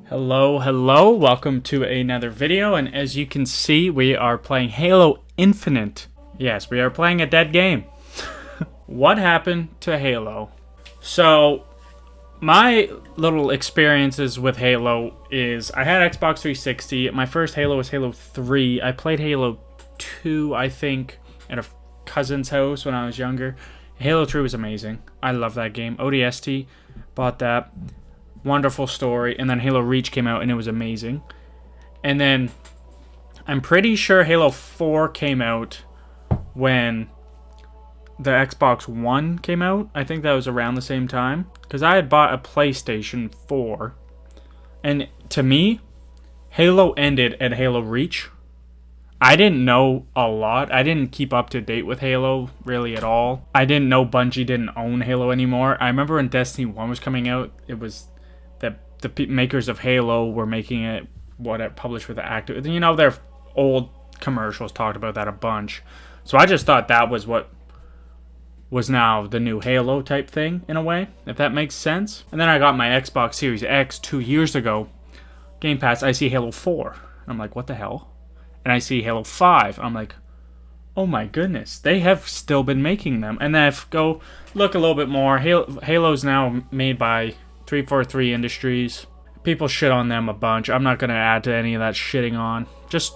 Hello, welcome to another video, and as you can see, we are playing Halo Infinite. Yes, we are playing a dead game. What happened to Halo? So, my little experiences with Halo is, I had Xbox 360, my first Halo was Halo 3, I played Halo 2, I think, at a cousin's house when I was younger. Halo 3 was amazing, I love that game. ODST, bought that. Wonderful story. And then Halo Reach came out and it was amazing. And then I'm pretty sure Halo 4 came out when the Xbox One came out. I think that was around the same time, because I had bought a PlayStation 4. And to me, Halo ended at Halo Reach. I didn't know a lot. I didn't keep up to date with Halo really at all. I didn't know Bungie didn't own Halo anymore. I remember when Destiny 1 was coming out, it was the makers of Halo were making it published with the Active. You know, their old commercials talked about that a bunch. So I just thought that was what was now the new Halo type thing, in a way, if that makes sense. And then I got my Xbox Series X 2 years ago. Game Pass, I see Halo 4. I'm like, what the hell? And I see Halo 5. I'm like, oh my goodness, they have still been making them. And then if go look a little bit more, Halo's now made by 343 Industries. People shit on them a bunch. I'm not going to add to any of that shitting on. Just,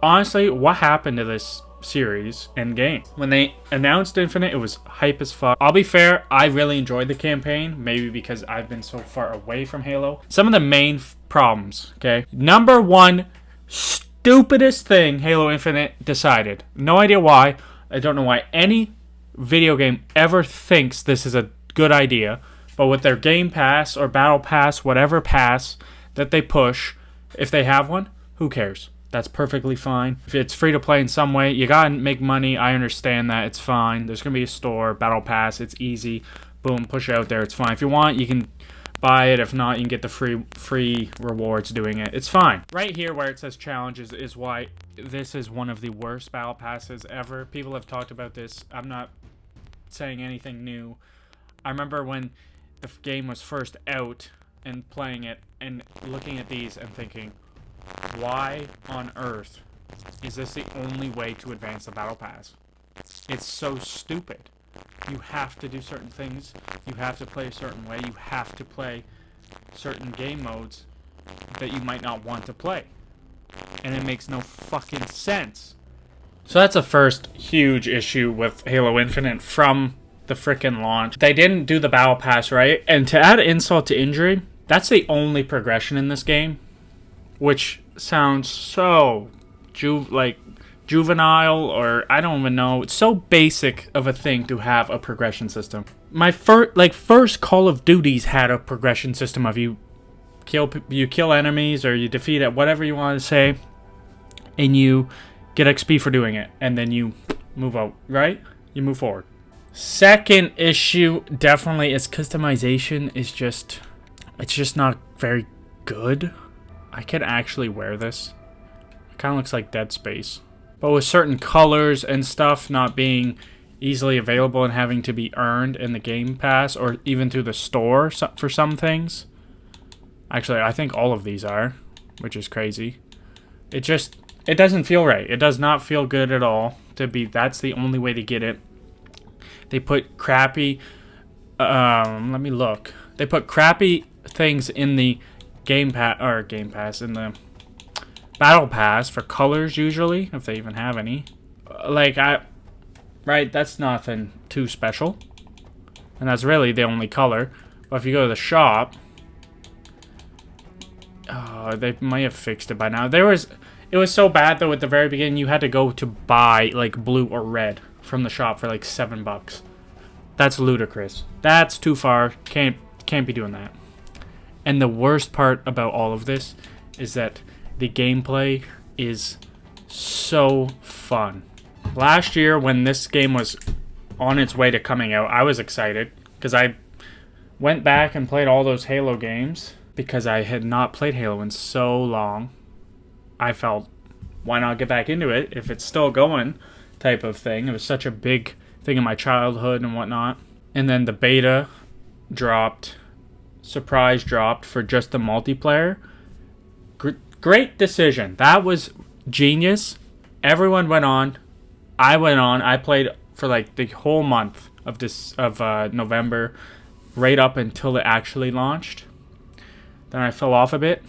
honestly, what happened to this series and game? When they announced Infinite, it was hype as fuck. I'll be fair, I really enjoyed the campaign. Maybe because I've been so far away from Halo. Some of the main problems, okay? Number one, stupidest thing Halo Infinite decided. No idea why. I don't know why any video game ever thinks this is a good idea. But with their Game Pass or Battle Pass, whatever pass that they push, if they have one, who cares? That's perfectly fine. If it's free to play in some way, you gotta make money. I understand that. It's fine. There's gonna be a store, Battle Pass. It's easy. Boom, push it out there. It's fine. If you want, you can buy it. If not, you can get the free rewards doing it. It's fine. Right here where it says challenges is why this is one of the worst Battle Passes ever. People have talked about this. I'm not saying anything new. I remember when the game was first out and playing it and looking at these and thinking, why on earth is this the only way to advance the Battle Pass? It's so stupid. You have to do certain things. You have to play a certain way. You have to play certain game modes that you might not want to play. And it makes no fucking sense. So that's a first huge issue with Halo Infinite from the frickin' launch. They didn't do the Battle Pass right, and to add insult to injury, that's the only progression in this game, which sounds so juvenile, or I don't even know. It's so basic of a thing to have a progression system. My first Call of Duties had a progression system of you kill enemies or you defeat it, whatever you want to say, and you get XP for doing it, and then you move out, right? You move forward. Second issue definitely is customization is just, it's just not very good. I could actually wear this. It kind of looks like Dead Space. But with certain colors and stuff not being easily available and having to be earned in the Game Pass or even through the store for some things. Actually, I think all of these are, which is crazy. It doesn't feel right. It does not feel good at all to be, that's the only way to get it. They put crappy, let me look. They put crappy things in the Game Pass, in the Battle Pass for colors usually, if they even have any. Right, that's nothing too special. And that's really the only color. But if you go to the shop, they might have fixed it by now. It was so bad though at the very beginning, you had to go to buy like blue or red from the shop for like $7. That's ludicrous. That's too far. Can't be doing that. And the worst part about all of this is that the gameplay is so fun. Last year when this game was on its way to coming out, I was excited because I went back and played all those Halo games because I had not played Halo in so long. I felt, why not get back into it if it's still going, type of thing. It was such a big thing in my childhood and whatnot. And then the beta dropped surprise dropped for just the multiplayer. Great decision. That was genius. Everyone went on. I went on. I played for like the whole month of November, right up until it actually launched. Then I fell off a bit.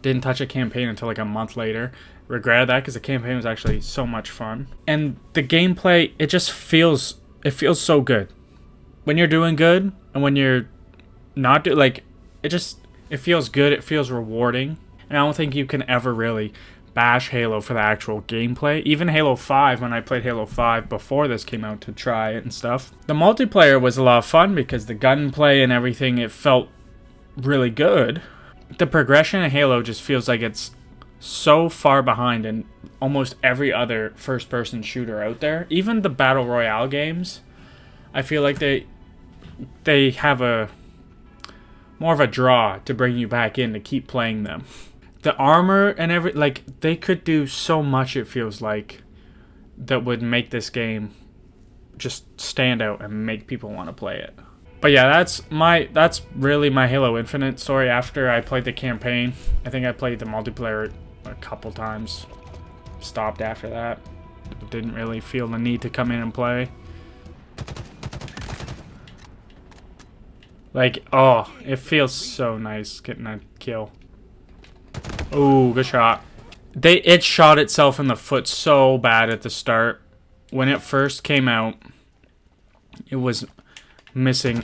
Didn't touch a campaign until like a month later. Regretted that because the campaign was actually so much fun. And the gameplay, it feels so good. When you're doing good and when you're not it feels good. It feels rewarding. And I don't think you can ever really bash Halo for the actual gameplay. Even Halo 5, when I played Halo 5 before this came out to try it and stuff. The multiplayer was a lot of fun because the gunplay and everything, it felt really good. The progression in Halo just feels like it's so far behind in almost every other first-person shooter out there. Even the Battle Royale games, I feel like they have more of a draw to bring you back in to keep playing them. The armor and they could do so much, it feels like, that would make this game just stand out and make people want to play it. But yeah, that's really my Halo Infinite story after I played the campaign. I think I played the multiplayer a couple times. Stopped after that. Didn't really feel the need to come in and play. Like, oh, it feels so nice getting a kill. Oh, good shot. It shot itself in the foot so bad at the start. When it first came out, it was missing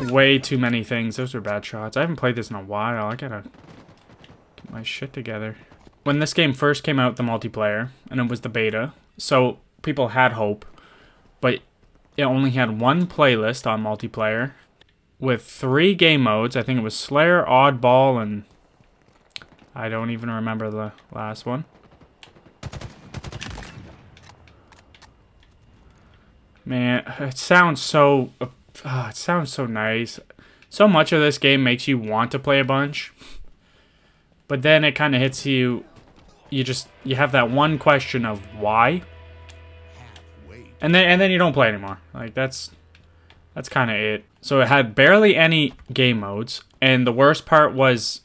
way too many things. Those were bad shots. I haven't played this in a while. I gotta get my shit together. When this game first came out, the multiplayer, and it was the beta, so people had hope, but it only had one playlist on multiplayer with 3 game modes. I think it was Slayer, Oddball, and I don't even remember the last one. Man, it sounds so nice. So much of this game makes you want to play a bunch, but then it kind of hits you. You have that one question of why, and then you don't play anymore. Like that's kind of it. So it had barely any game modes, and the worst part was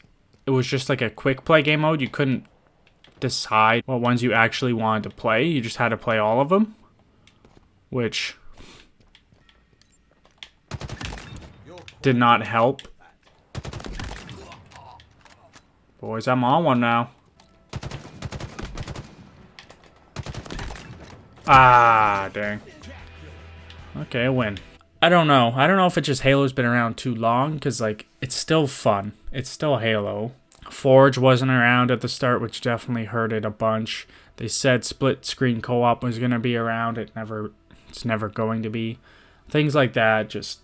it was just like a quick play game mode. You couldn't decide what ones you actually wanted to play. You just had to play all of them, which did not help. Boys, I'm on one now. Ah, dang. Okay, a win. I don't know. I don't know if it's just Halo's been around too long, because, like, it's still fun. It's still Halo. Forge wasn't around at the start, which definitely hurt it a bunch. They said split-screen co-op was going to be around. It's never going to be. Things like that just...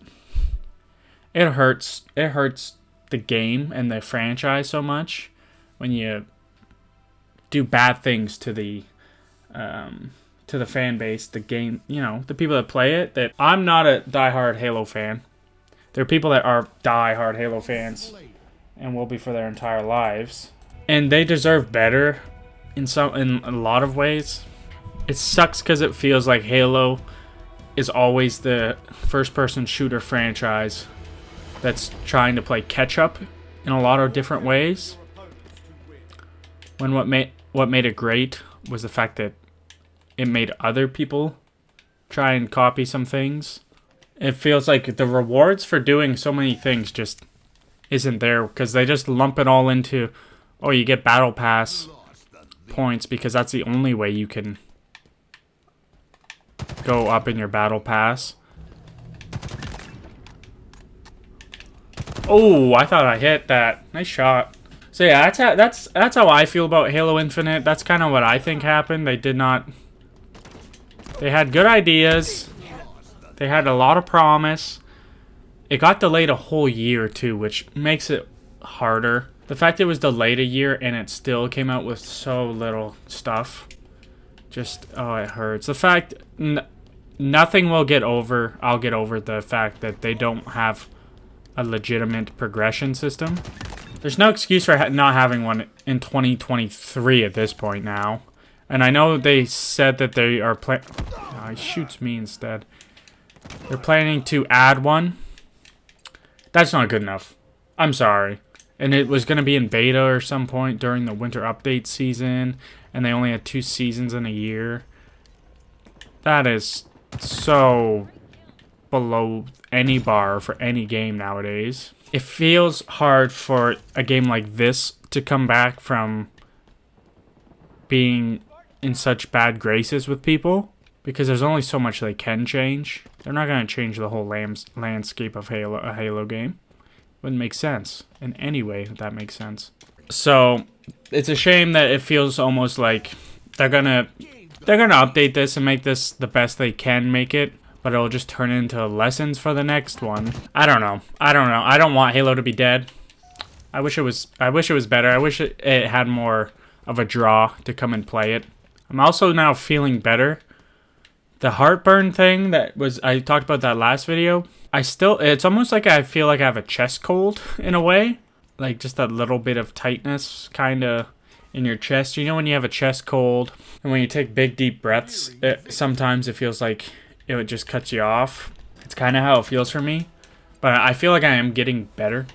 It hurts the game and the franchise so much when you do bad things to the fan base, the game, the people that play it. That I'm not a diehard Halo fan. There are people that are diehard Halo fans and will be for their entire lives, and they deserve better in a lot of ways. It sucks because it feels like Halo is always the first-person shooter franchise that's trying to play catch-up in a lot of different ways. When what made it great was the fact that it made other people try and copy some things. It feels like the rewards for doing so many things just isn't there, because they just lump it all into, oh, you get battle pass points because that's the only way you can go up in your battle pass. Oh, I thought I hit that. Nice shot. So yeah, that's how I feel about Halo Infinite. That's kind of what I think happened. They had good ideas. They had a lot of promise. It got delayed a whole year too, which makes it harder. The fact it was delayed a year and it still came out with so little stuff, just, oh, it hurts. The fact nothing will get over. I'll get over the fact that they don't have a legitimate progression system. There's no excuse for not having one in 2023 at this point now. And I know they said that they are he shoots me instead. They're planning to add one That's not good enough. I'm sorry. And it was going to be in beta or some point during the winter update season, and they only had 2 seasons in a year. That is so below any bar for any game nowadays. It feels hard for a game like this to come back from being in such bad graces with people, because there's only so much they can change. They're not going to change the whole landscape of a Halo game. Wouldn't make sense in any way if that makes sense. So it's a shame that it feels almost like they're gonna update this and make this the best they can make it, but it'll just turn into lessons for the next one. I don't know. I don't want Halo to be dead. I wish it was better. I wish it had more of a draw to come and play it. I'm also now feeling better. The heartburn thing that I talked about that last video, it's almost like I feel like I have a chest cold in a way. Like just that little bit of tightness kind of in your chest. You know when you have a chest cold and when you take big deep breaths, sometimes it feels like it just cuts you off. It's kind of how it feels for me. But I feel like I am getting better.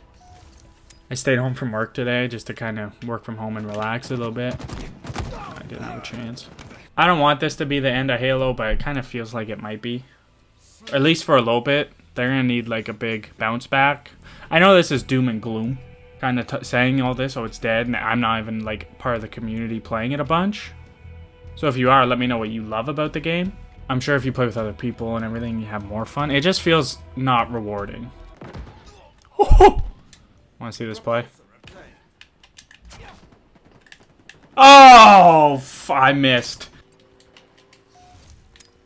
I stayed home from work today just to kind of work from home and relax a little bit. I didn't have a chance. I don't want this to be the end of Halo, but it kind of feels like it might be. At least for a little bit. They're going to need like a big bounce back. I know this is doom and gloom. Kind of saying all this, oh it's dead, and I'm not even like part of the community playing it a bunch. So if you are, let me know what you love about the game. I'm sure if you play with other people and everything, you have more fun. It just feels not rewarding. Want to see this play? Oh, I missed.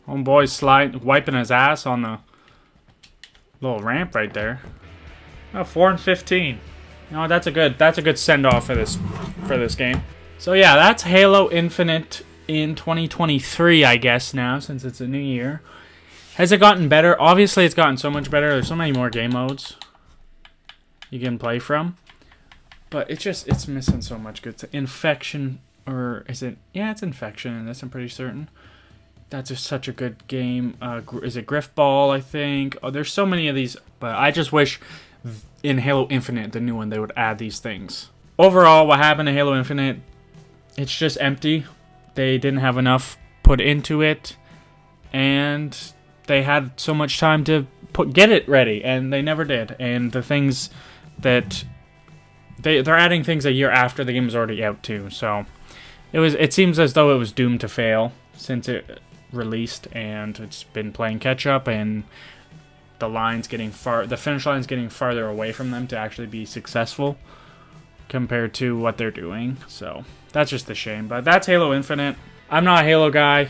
Homeboy wiping his ass on the little ramp right there. Oh, 4 and 15. You know, that's a good send off for this game. So yeah, that's Halo Infinite in 2023, I guess now, since it's a new year. Has it gotten better? Obviously, it's gotten so much better. There's so many more game modes you can play from, but it's missing so much good stuff. Infection, or is it? Yeah, it's Infection in this. I'm pretty certain. That's just such a good game. Is it Griffball, I think? Oh, there's so many of these, but I just wish in Halo Infinite, the new one, they would add these things. Overall, what happened to Halo Infinite, it's just empty. They didn't have enough put into it, and they had so much time to get it ready, and they never did. And the things that they're adding things a year after the game was already out too, so it seems as though it was doomed to fail since it released, and it's been playing catch up, and the finish line's getting farther away from them to actually be successful compared to what they're doing. So that's just a shame. But that's Halo Infinite. I'm not a Halo guy.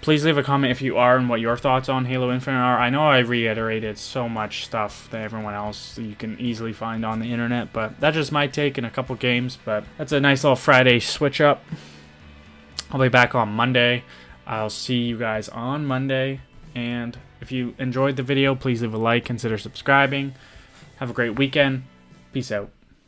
Please leave a comment if you are and what your thoughts on Halo Infinite are. I know I reiterated so much stuff that everyone else you can easily find on the internet, but that's just my take in a couple games. But that's a nice little Friday switch up. I'll be back on Monday. I'll see you guys on Monday. And if you enjoyed the video, please leave a like, consider subscribing. Have a great weekend. Peace out.